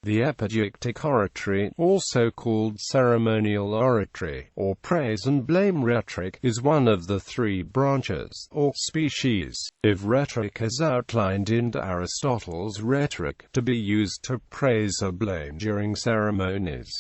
The epideictic oratory, also called ceremonial oratory, or praise and blame rhetoric, is one of the three branches, or species, of rhetoric as outlined in Aristotle's Rhetoric, to be used to praise or blame during ceremonies.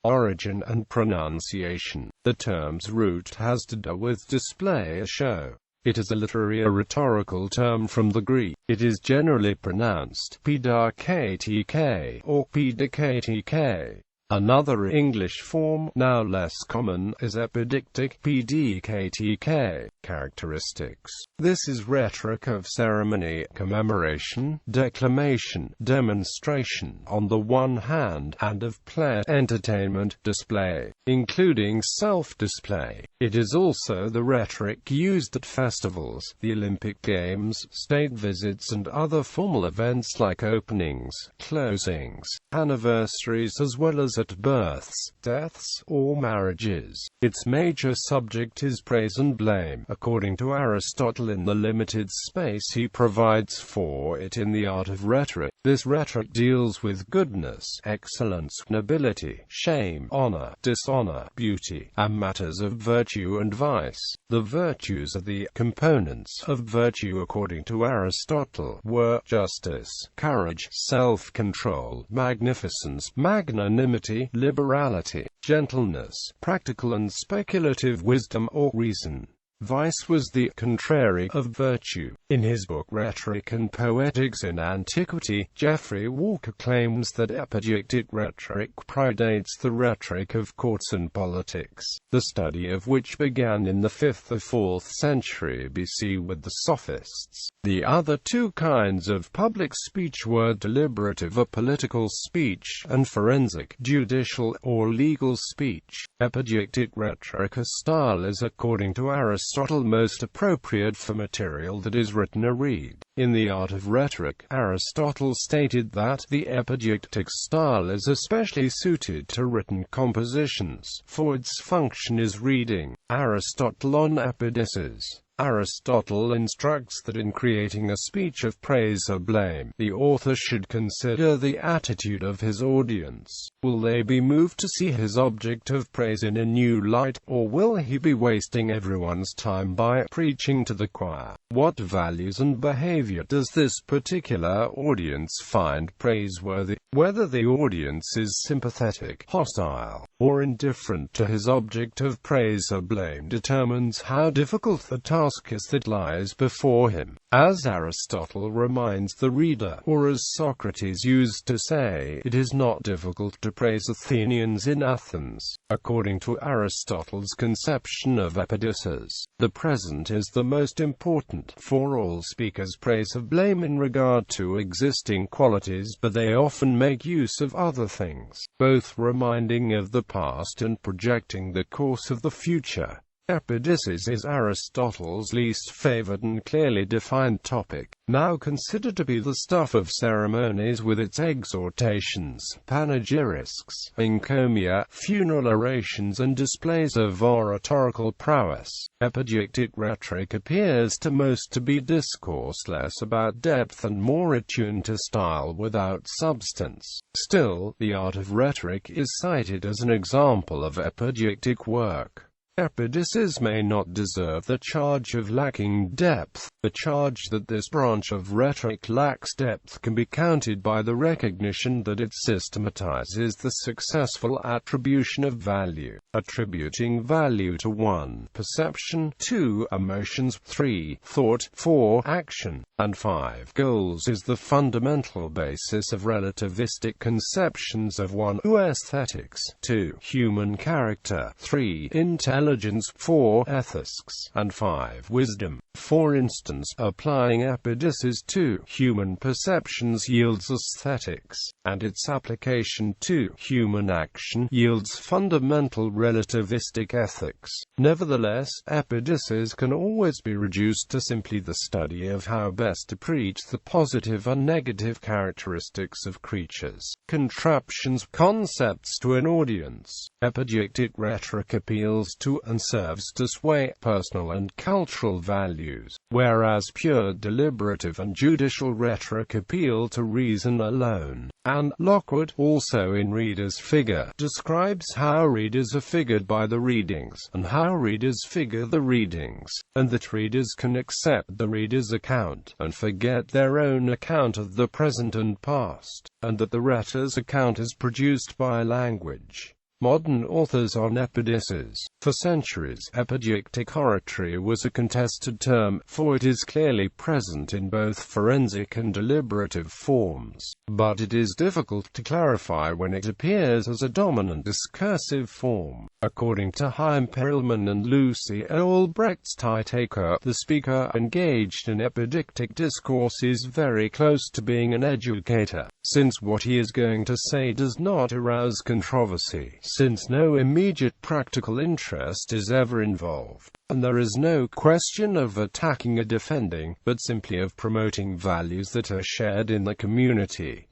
Origin and pronunciation. The term's root has to do with display or show. It is a literary or rhetorical term from the Greek. It is generally pronounced Epideictic or Epideictic. Another English form, now less common, is Epideictic, Epideictic. Characteristics. This is rhetoric of ceremony, commemoration, declamation, demonstration on the one hand, and of play, entertainment, display, including self-display. It is also the rhetoric used at festivals, the Olympic Games, state visits and other formal events like openings, closings, anniversaries, as well as at births, deaths, or marriages. Its major subject is praise and blame, according to Aristotle, in the limited space he provides for it in the art of rhetoric. This rhetoric deals with goodness, excellence, nobility, shame, honor, dishonor, beauty, and matters of virtue and vice. The virtues are the components of virtue according to Aristotle were justice, courage, self-control, magnificence, magnanimity, liberality, gentleness, practical and speculative wisdom or reason. Vice was the contrary of virtue. In his book Rhetoric and Poetics in Antiquity, Geoffrey Walker claims that epideictic rhetoric predates the rhetoric of courts and politics, the study of which began in the 5th or 4th century BC with the Sophists. The other two kinds of public speech were deliberative or political speech, and forensic, judicial, or legal speech. Epideictic rhetoric as style is, according to Aristotle, most appropriate for material that is written or read. In the art of rhetoric, Aristotle stated that the epideictic style is especially suited to written compositions, for its function is reading. Aristotle on Epideices. Aristotle instructs that in creating a speech of praise or blame, the author should consider the attitude of his audience. Will they be moved to see his object of praise in a new light, or will he be wasting everyone's time by preaching to the choir? What values and behavior does this particular audience find praiseworthy? Whether the audience is sympathetic, hostile, or indifferent to his object of praise or blame determines how difficult the task is that lies before him. As Aristotle reminds the reader, or as Socrates used to say, it is not difficult to praise Athenians in Athens. According to Aristotle's conception of epideices, the present is the most important, for all speakers praise or blame in regard to existing qualities, but they often make use of other things, both reminding of the past and projecting the course of the future. Epideices is Aristotle's least favored and clearly defined topic, now considered to be the stuff of ceremonies with its exhortations, panegyrisks, encomia, funeral orations and displays of oratorical prowess. Epideictic rhetoric appears to most to be discourse less about depth and more attuned to style without substance. Still, the art of rhetoric is cited as an example of epideictic work. Epideices may not deserve the charge of lacking depth. The charge that this branch of rhetoric lacks depth can be countered by the recognition that it systematizes the successful attribution of value, attributing value to 1. Perception, 2. Emotions, 3. Thought, 4. Action, and 5. Goals is the fundamental basis of relativistic conceptions of 1. Aesthetics, 2. Human character, 3. Intelligence, 4. Ethics, and 5. Wisdom. For instance, applying epideices to human perceptions yields aesthetics, and its application to human action yields fundamental relativistic ethics. Nevertheless, epideices can always be reduced to simply the study of how best to preach the positive and negative characteristics of creatures, contraptions, concepts to an audience. Epideictic rhetoric appeals to to and serves to sway personal and cultural values, whereas pure deliberative and judicial rhetoric appeal to reason alone. And Lockwood, also in Reader's Figure, describes how readers are figured by the readings, and how readers figure the readings, and that readers can accept the reader's account, and forget their own account of the present and past, and that the rhetor's account is produced by language. Modern authors on epideices. For centuries, epideictic oratory was a contested term, for it is clearly present in both forensic and deliberative forms, but it is difficult to clarify when it appears as a dominant discursive form. According to Chaim Perelman and Lucy Albrecht's Titaker, the speaker engaged in epideictic discourse is very close to being an educator, since what he is going to say does not arouse controversy, since no immediate practical interest is ever involved, and there is no question of attacking or defending, but simply of promoting values that are shared in the community.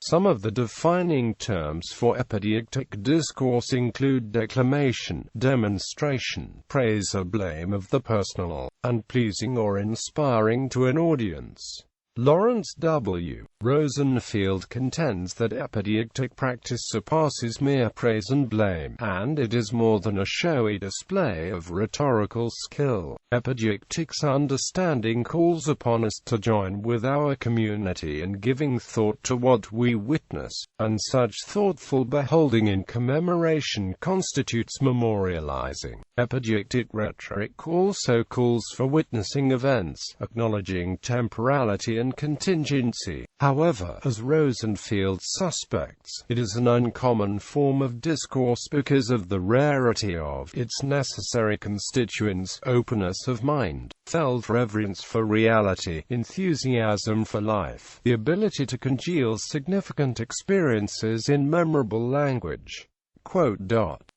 Some of the defining terms for epideictic discourse include declamation, demonstration, praise or blame of the personal, and pleasing or inspiring to an audience. Lawrence W. Rosenfield contends that epideictic practice surpasses mere praise and blame, and it is more than a showy display of rhetorical skill. Epideictic's understanding calls upon us to join with our community in giving thought to what we witness, and such thoughtful beholding in commemoration constitutes memorializing. Epideictic rhetoric also calls for witnessing events, acknowledging temporality and contingency. However, as Rosenfield suspects, it is an uncommon form of discourse because of the rarity of its necessary constituents: openness of mind, felt reverence for reality, enthusiasm for life, the ability to congeal significant experiences in memorable language.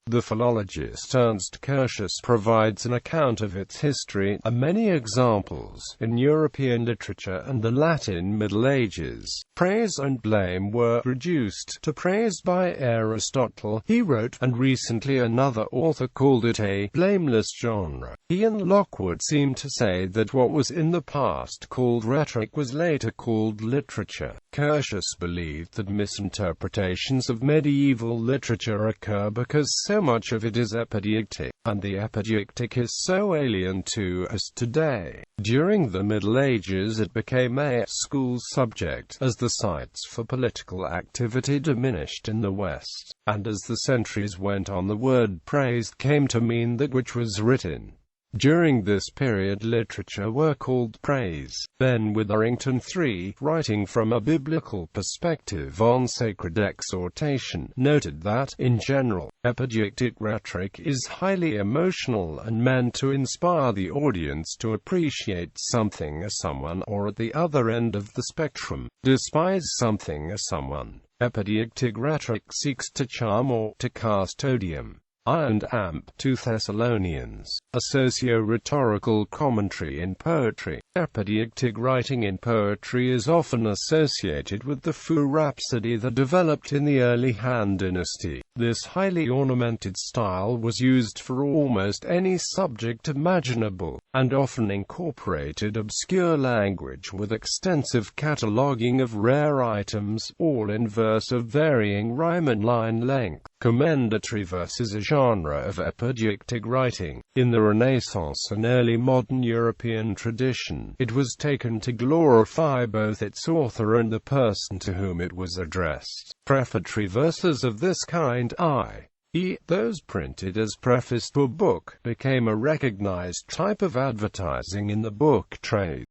The philologist Ernst Curtius provides an account of its history, and many examples, in European literature and the Latin Middle Ages. Praise and blame were reduced to praise by Aristotle, he wrote, and recently another author called it a blameless genre. He and Lockwood seem to say that what was in the past called rhetoric was later called literature. Curtius believed that misinterpretations of medieval literature occur because so much of it is epideictic, and the epideictic is so alien to us today. During the Middle Ages it became a school subject, as the sites for political activity diminished in the West, and as the centuries went on the word praised came to mean that which was written. During this period literature were called praise. Ben Witherington III, writing from a biblical perspective on sacred exhortation, noted that, in general, epideictic rhetoric is highly emotional and meant to inspire the audience to appreciate something or someone, or at the other end of the spectrum, despise something or someone. Epideictic rhetoric seeks to charm or to cast odium. And amp. 2 Thessalonians. A socio-rhetorical commentary in poetry. Epideictic writing in poetry is often associated with the faux rhapsody that developed in the early Han dynasty. This highly ornamented style was used for almost any subject imaginable, and often incorporated obscure language with extensive cataloguing of rare items, all in verse of varying rhyme and line length. Commendatory verse is a genre of epideictic writing. In the Renaissance and early modern European tradition, it was taken to glorify both its author and the person to whom it was addressed. Prefatory verses of this kind, i.e., those printed as preface to a book, became a recognized type of advertising in the book trade.